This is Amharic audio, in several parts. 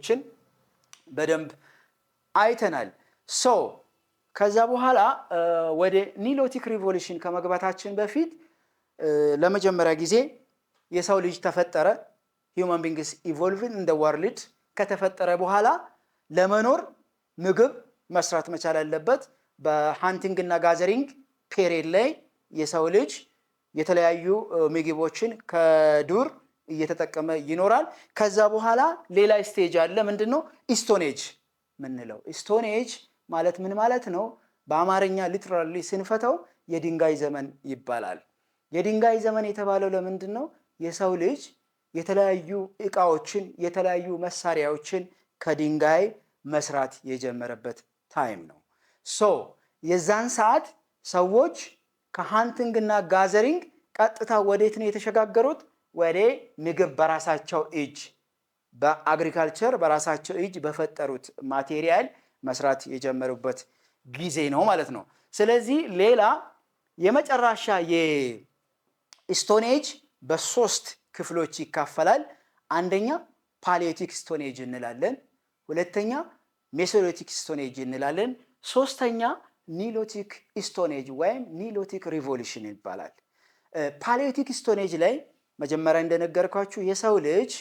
ችን በደንብ አይተናል ሶ ከዛ በኋላ ወደ ኒሎቲክ ሪቮሉሽን ከመግባታችን በፊት ለመጀመሪያ ጊዜ የሰው ልጅ ተፈጠረ human beings evolved in the world ከተፈጠረ በኋላ ለመኖር ምግብ መስራት መቻል አለበት በሃንቲንግ እና ጋዘሪንግ ፔሪድ ላይ የሰው ልጅ የተለያዩ ምግቦችን ከዱር እየተጠቀመ ይኖራል ከዛ በኋላ ሌላ ስቴጅ አለ ምንድነው ስቶን ኤጅ ምንለው ስቶን ኤጅ ማለት ምን ማለት ነው በአማርኛ ሊትራሊ ስንፈተው የድንጋይ ዘመን ይባላል የድንጋይ ዘመን የተባለው ለምንድነው የሰው ልጅ የተለያዩ ዕቃዎችን የተለያዩ መሳሪያዎችን ከድንጋይ መስራት የጀመረበት ታይም ነው ሶ የዛን ሰዓት ሰዎች ከሃንቲንግ እና ጋዘሪንግ ቀጥታ ወዴት ነው የተሸጋገሩት ወደ ምግብ በራሳቸው እጅ በአግሪካልቸር በራሳቸው እጅ በፈጠሩት ማቴሪያል መስራት የጀመሩበት ጊዜ ነው ማለት ነው ስለዚህ ሌላ የመጨረሻ የስቶን ኤጅ በሶስት ክፍሎች ይካፈላል አንደኛ ፓሊዮቲክ ስቶን ኤጅ እንላለን ሁለተኛ ሜሶሊቲክ ስቶን ኤጅ እንላለን ሶስተኛ ኒሎቲክ ስቶን ኤጅ ወይም ኒሎቲክ ሪቮሉሽን ይባላል ፓሊዮቲክ ስቶን ኤጅ ላይ መጀመሪያ እንደነገርኳችሁ የሰው ልጅ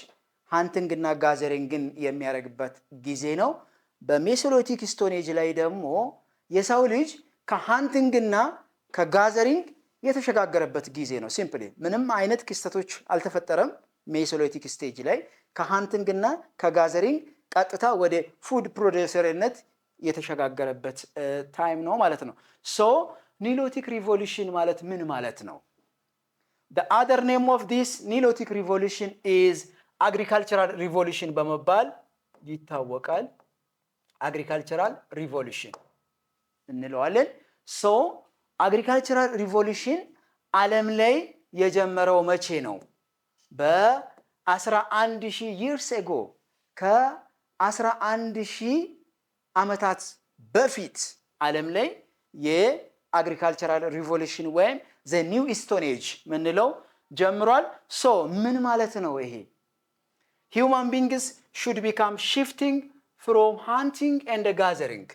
ሃንቲንግ እና ጋዘሪንግን የሚያደርግበት ጊዜ ነው በሜሶሊቲክ ስቶን ኤጅ ላይ ደግሞ የሰው ልጅ ከሃንቲንግ እና ከጋዘሪንግ የተሸጋገረበት ጊዜ ነው ሲምፕሊ ምንም አይነት ክስተቶች አልተፈጠረም ሜሶሊቲክ ስቴጅ ላይ ከሃንቲንግ እና ከጋዘሪንግ ቀጥታ ወደ ፉድ ፕሮዲዩሰርነት የተሸጋገረበት ታይም ነው ማለት ነው ሶ ኒሎቲክ ሪቮሉሽን ማለት ምን ማለት ነው the other name of this nilotic revolution is agricultural revolution በመባል ይታወቃል agricultural revolution እንለዋለን ሶ agricultural revolution ዓለም ላይ የጀመረው መቼ ነው በ11000 years ago ከ11000 ዓመታት በፊት ዓለም ላይ የagricultural revolution ወይም the new stone age ምንለው ጀምሯል ሶ ምን ማለት ነው ይሄ human beings should become shifting from hunting and gathering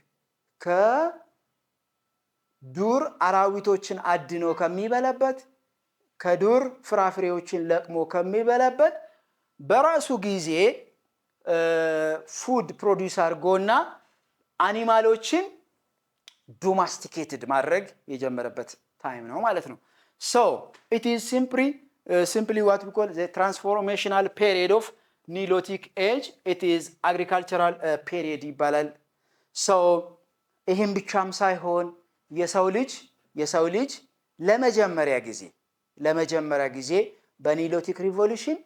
ከዱር አራዊቶችን አድኖ ከሚበላበት ከዱር ፍራፍሬዎችን ለቅሞ ከሚበላበት በራሱ ጊዜ ፉድ ፕሮዲዩስ አድርጎና አኒማሎችን ዶማስቲኬትድ ማድረግ የጀመረበት ታይም ነው ማለት ነው so it is simply what we call the transformational period of nilotic age it is agricultural period ይባላል so ይሄን ብቻም ሳይሆን የሰው ልጅ ለመጀመሪያ ጊዜ በኒሎቲክ ሪቮሉሽን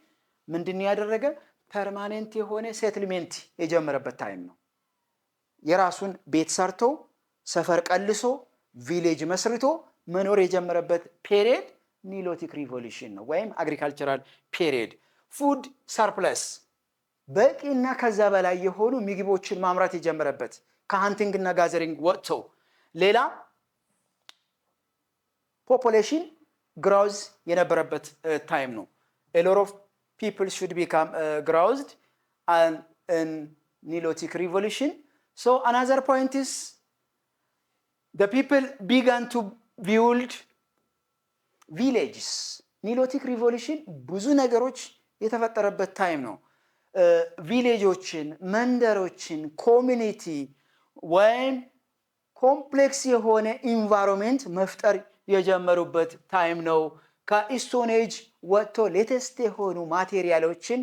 ምንድን ያደረገ ፐርማነንት የሆነ ሴትልሜንት የጀመረበት ታይም ነው የራሱን ቤት ሰርቶ ሰፈር ቀልሶ ቪሌጅ መስርቶ መኖር የጀመረበት ፔሪድ ኒሎቲክ ሪቮሉሽን ነው ወይም አግሪካልቸራል ፔሪድ ፉድ ሰርፕለስ በቂና ከዛ በላይ የሆኑ ምግቦችን ማምራት የጀመረበት ከሃንቲንግ እና ጋዘሪንግ ወጥቶ ሌላ ፖፑሌሽን ግሮዝ የነበረበት ታይም ነው a lot of people should become growth and in nilotic revolution so another point is the people began to build villages nilotic revolution ብዙ ነገሮች የተፈጠረበት ታይም ነው ቪሌጆችን መንደሮችን ኮሚኒቲ ወይም ኮምፕሌክስ የሆነ ኢንቫይሮንመንት መፍጠር የጀመሩበት ታይም ነው ከስቶን ኤጅ ወጥቶ ሌተስት የሆኑ ማቴሪያሎችን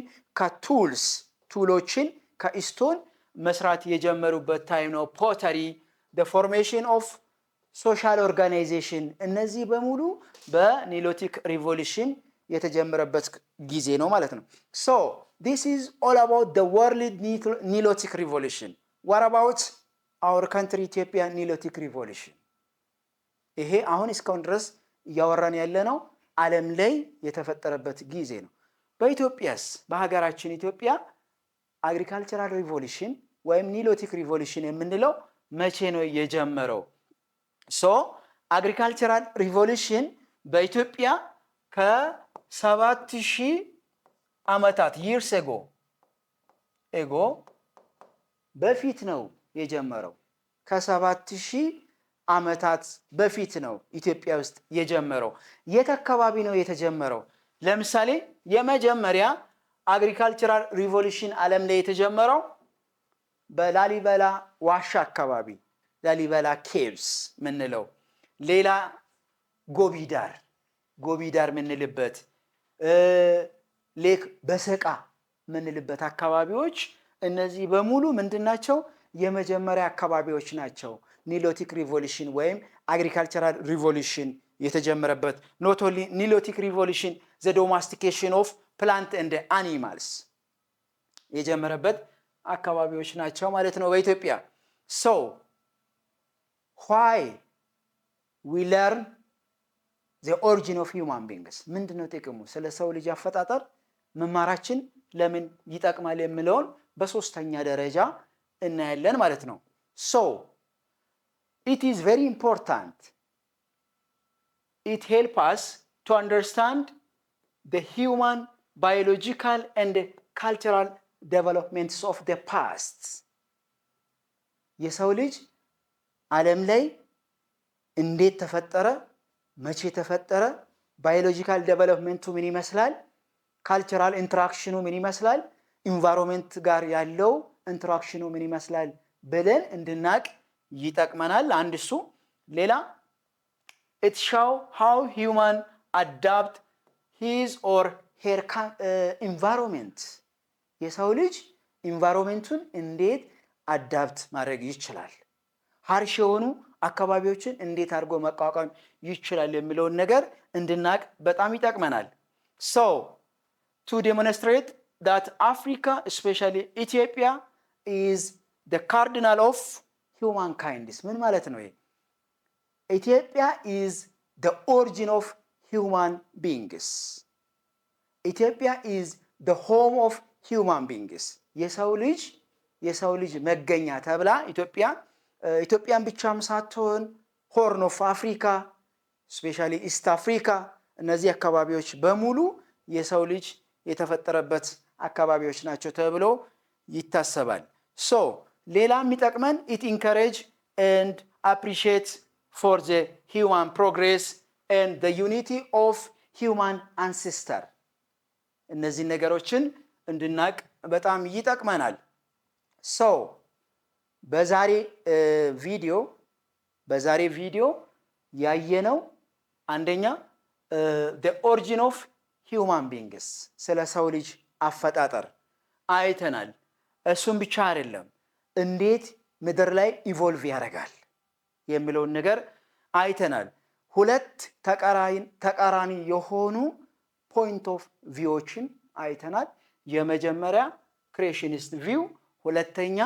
ቱሎችን ከስቶን መስራት የጀመሩበት ታይም ነው ፖተሪ the formation of social organization እነዚህ በሙሉ በኒሎቲክ ሪቮሉሽን የተጀመረበት ጊዜ ነው ማለት ነው so this is all about the world nilotic revolution what about our country Ethiopia nilotic revolution ይሄ አሁን እስካሁን ድረስ ያወራን ያለነው ዓለም ላይ የተፈጠረበት ጊዜ ነው በኢትዮጵያስ በሀገራችን ኢትዮጵያ agricultural revolution ወይም nilotic revolution የምንለው መቼ ነው የጀመረው so agricultural revolution በኢትዮጵያ ከ7000 ዓመታት years ago በፊት ነው የጀመረው። ከ7000 ዓመታት በፊት ነው ኢትዮጵያ ውስጥ የጀመረው። የት አካባቢ ነው የተጀመረው? ለምሳሌ የመጀመሪያ አግሪካልቸራል ሪቮሉሽን ዓለም ላይ የተጀመረው በላሊበላ ዋሻ አካባቢ ላሊበላ ኬቭስ ምንለው፣ ሌላ ጎቢዳር ምንልበት፣ ሌክ በሰቃ ምንልበት አካባቢዎች እነዚህ በሙሉ ምንድናቸው? የመጀመሪያ አካባቢዎች ናቸው። ኒሎቲክ ሪቮሉሽን ወይም አግሪካልቸራል ሪቮሉሽን የተጀመረበት ኖት ኦንሊ ኒሎቲክ ሪቮሉሽን ዘ ዶማስቲኬሽን ኦፍ ፕላንት ኤንድ አኒማልስ የጀመረበት አካባቢዎች ናቸው ማለት ነው በኢትዮጵያ። ሶ ዋይ ዊ ለርን ዘ ኦሪጂን ኦፍ ሂውማን ቢንግስ ምንድነው ጥቅሙ? ስለ ሰው ልጅ አፈጣጠር መማራችን ለምን ይጠቅማል የሚለውን በሶስተኛ ደረጃ እናያለን ማለት ነው። ሶ it is very important. It helps us to understand the human biological and cultural developments of the past. የሰው ልጅ ዓለም ላይ እንዴት ተፈጠረ፣ መቼ ተፈጠረ፣ ባዮሎጂካል ዴቨሎፕመንቱ ምን ይመስላል፣ ካልቸራል ኢንተራክሽኑ ምን ይመስላል፣ ኢንቫይሮንመንት ጋር ያለው ኢንተራክሽኑ ምን ይመስላል ብለን እንድናቅ ይጠቅመናል። አንድ እሱ። ሌላ it show how human adapt his or her environment የሰው ልጅ ኢንቫይሮንመንቱን እንዴት አዳፕት ማድረግ ይችላል፣ ሃርሽ የሆኑ አካባቢዎችን እንዴት አድርጎ መቋቋም ይችላል የሚለውን ነገር እንድናቅ በጣም ይጠቅመናል። so to demonstrate that Africa, especially Ethiopia, is the cardinal of humankind. ምን ማለት ነው? ኢትዮጵያ is the origin of human beings. ኢትዮጵያ is the home of human beings. የሰው ልጅ መገኛ ተብላ ኢትዮጵያን ብቻም ሳትሆን ሆርን ኦፍ አፍሪካ ስፔሻሊ ኢስት አፍሪካ እነዚህ አካባቢዎች በሙሉ የሰው ልጅ የተፈጠረበት አካባቢዎች ናቸው ተብሎ ይታሰባል። ሶ ሌላ የሚጠቅመን it encourage and appreciate for the human progress and the unity of human ancestor እነዚህ ነገሮችን እንድናቅ በጣም ይጠቅመናል። ሶ በዛሬ ቪዲዮ ያየነው አንደኛ the origin of human beings ስለ ሰው ልጅ አፈጣጠር አይተናል። እሱም ብቻ አይደለም እንዴት ምድር ላይ ኢቮልቭ ያደርጋል የሚለውን ነገር አይተናል። ሁለት ተቃራኒ የሆኑ ፖይንት ኦፍ ቪዎችን አይተናል። የመጀመሪያ ክሬሽኒስት ቪው፣ ሁለተኛ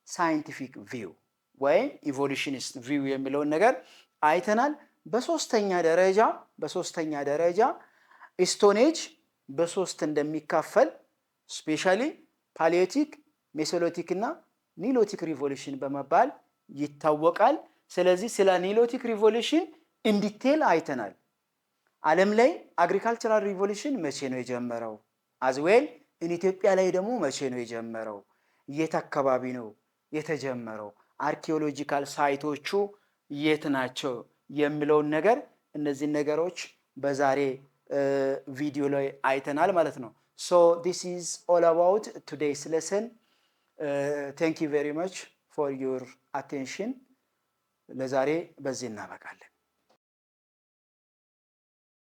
ሳይንቲፊክ ቪው ወይም ኢቮሉሽኒስት ቪው የሚለውን ነገር አይተናል። በሶስተኛ ደረጃ ስቶን ኤጅ በሶስት እንደሚካፈል ስፔሻሊ ፓሊዮቲክ፣ ሜሶሎቲክ እና ኒሎቲክ ሪቮሉሽን በመባል ይታወቃል። ስለዚህ ስለ ኒሎቲክ ሪቮሉሽን ኢንዲቴል አይተናል። ዓለም ላይ አግሪካልቸራል ሪቮሉሽን መቼ ነው የጀመረው? አዝዌል ኢትዮጵያ ላይ ደግሞ መቼ ነው የጀመረው? የት አካባቢ ነው የተጀመረው? አርኪኦሎጂካል ሳይቶቹ የት ናቸው የሚለውን ነገር እነዚህ ነገሮች በዛሬ ቪዲዮ ላይ አይተናል ማለት ነው። So this is all about today's lesson. Thank you very much for your attention. ለዛሬ በዚህ እናበቃለን።